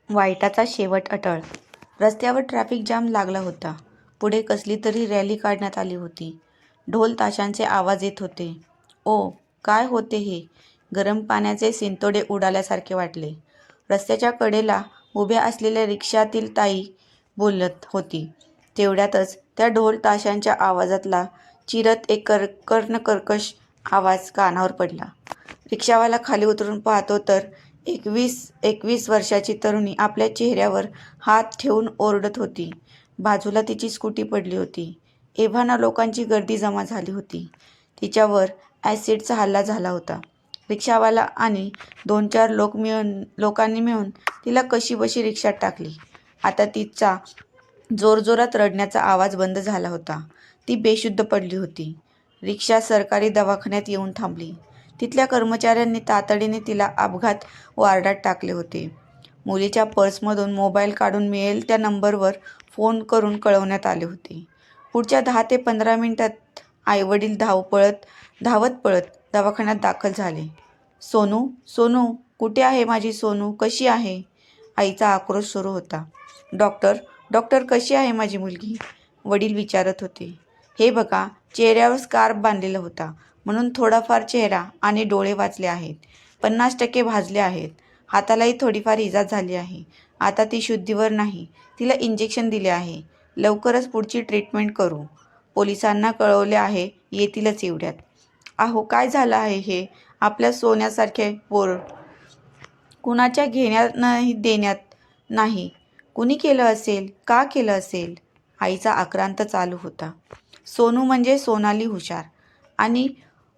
वाईटाचा शेवट अटळ. रस्त्यावर ट्रॅफिक जाम लागला होता. पुढे कसली तरी रॅली काढण्यात आली होती. ढोल ताशांचे आवाज येत होते. ओ, काय होते हे? गरम पाण्याचे शिंतोडे उडाल्यासारखे वाटले. रस्त्याच्या कडेला उभ्या असलेल्या रिक्षातील ताई बोलत होती. तेवढ्यातच त्या ढोल ताशांच्या आवाजातला चिरत एक कर्णकर्कश आवाज कानावर पडला. रिक्षावाला खाली उतरून पाहतो तर 21 वर्षाची तरुणी आपल्या चेहऱ्यावर हात ठेवून ओरडत होती. बाजूला तिची स्कूटी पडली होती. एव्हाना लोकांची गर्दी जमा झाली होती. तिच्यावर ॲसिडचा हल्ला झाला होता. रिक्षावाला आणि 2-4 लोकांनी मिळून तिला कशीबशी रिक्षात टाकली. आता तिचा जोरजोरात रडण्याचा आवाज बंद झाला होता. ती बेशुद्ध पडली होती. रिक्षा सरकारी दवाखान्यात येऊन थांबली. तिथल्या कर्मचाऱ्यांनी तातडीने तिला अपघात वॉर्डात टाकले होते. मुलीच्या पर्समधून मोबाईल काढून मिळेल त्या नंबरवर फोन करून कळवण्यात आले होते. पुढच्या 10 ते 15 मिनिटात आईवडील धावत पळत दवाखान्यात दाखल झाले. सोनू, सोनू, कुठे आहे माझी सोनू? कशी आहे? आईचा आक्रोश सुरू होता. डॉक्टर, कशी आहे माझी मुलगी? वडील विचारत होते. हे बघा, चेहऱ्यावर स्कार्फ बांधलेला होता म्हणून थोडाफार चेहरा आणि डोळे वाचले आहेत. 50% भाजले आहेत. हातालाही थोडीफार इजा झाली आहे. आता ती शुद्धीवर नाही. तिला इंजेक्शन दिले आहे. लवकरच पुढची ट्रीटमेंट करू. पोलिसांना कळवले आहे, येतीलच एवढ्यात. अहो, काय झालं आहे हे? आपल्या सोन्यासारखे पोर कुणाच्या घेण्यात नाही देण्यात नाही. कुणी केलं असेल? का केलं असेल? आईचा आक्रांत चालू होता. सोनू म्हणजे सोनाली हुशार आणि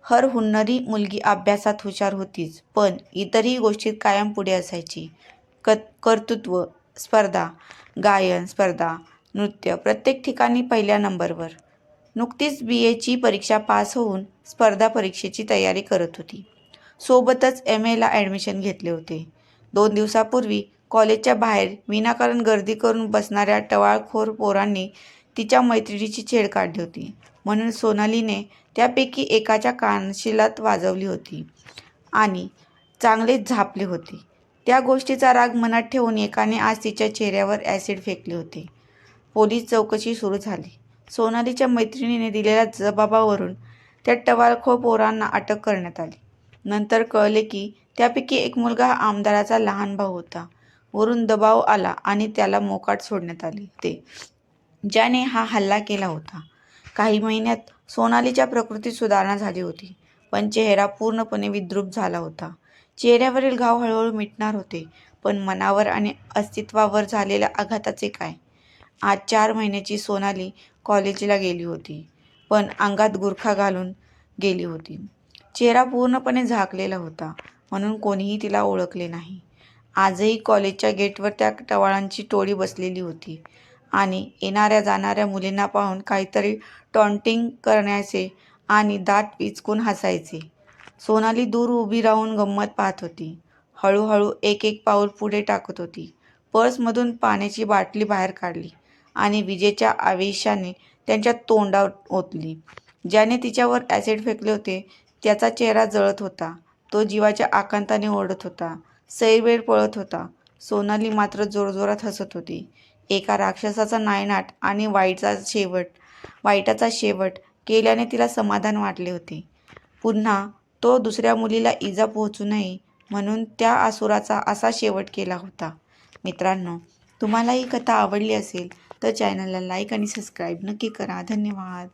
हरहुन्नरी मुलगी. अभ्यासात हुशार होतीच, पण इतरही गोष्टीत कायम पुढे असायची. कर्तृत्व स्पर्धा, गायन स्पर्धा, नृत्य, प्रत्येक ठिकाणी पहिल्या नंबरवर. नुकतीच BAची परीक्षा पास होऊन स्पर्धा परीक्षेची तयारी करत होती. सोबतच MAला ॲडमिशन घेतले होते. 2 दिवसापूर्वी कॉलेजच्या बाहेर विनाकारण गर्दी करून बसणाऱ्या टवाळखोर पोरांनी तिच्या मैत्रिणीची छेड काढली होती. म्हणून सोनालीने त्यापैकी एकाच्या कानशिलात वाजवली होती आणि चांगलेच झापले होते. त्या गोष्टीचा राग मनात ठेवून एकाने आज तिच्या चेहऱ्यावर ॲसिड फेकले होते. पोलीस चौकशी सुरू झाली. सोनालीच्या मैत्रिणीने दिलेल्या जबाबावरून त्या टवाळखोर पोरांना अटक करण्यात आली. नंतर कळले की त्यापैकी एक मुलगा हा आमदाराचा लहान भाऊ होता. वरून दबाव आला आणि त्याला मोकाट सोडण्यात आले होते, ज्याने हा हल्ला केला होता. काही महिन्यात सोनालीच्या प्रकृतीत सुधारणा झाली होती, पण चेहरा पूर्णपणे विद्रूप झाला होता. चेहऱ्यावरील घाव हळूहळू मिटणार होते, पण मनावर आणि अस्तित्वावर झालेल्या आघाताचे काय? आज 4 महिन्याची सोनाली कॉलेजला गेली होती, पण अंगात गुरखा घालून गेली होती. चेहरा पूर्णपणे झाकलेला होता, म्हणून कोणीही तिला ओळखले नाही. आजही कॉलेजच्या गेटवर त्या टवाळांची टोळी बसलेली होती आणि येणाऱ्या जाणाऱ्या मुलींना पाहून काहीतरी टॉन्टिंग करायचे आणि दात पिचकून हसायचे. सोनाली दूर उभी राहून गंमत पाहत होती. हळूहळू एक पाऊल पुढे टाकत होती. पर्समधून पाण्याची बाटली बाहेर काढली आणि विजेच्या आवेशाने त्यांच्या तोंडावर ओतली. ज्याने तिच्यावर ॲसिड फेकले होते त्याचा चेहरा जळत होता. तो जीवाच्या आकांताने ओरडत होता. सैरभैर पळत होता. सोनाली मात्र जोरजोरात हसत होती. एका राक्षसाचा नायनाट आणि वाईटाचा शेवट केल्याने तिला समाधान वाटले होते. पुन्हा तो दुसऱ्या मुलीला इजा पोहोचू नये म्हणून त्या असुराचा असा शेवट केला होता. मित्रांनो, तुम्हाला ही कथा आवडली असेल तर चॅनलला लाईक आणि सबस्क्राईब नक्की करा. धन्यवाद.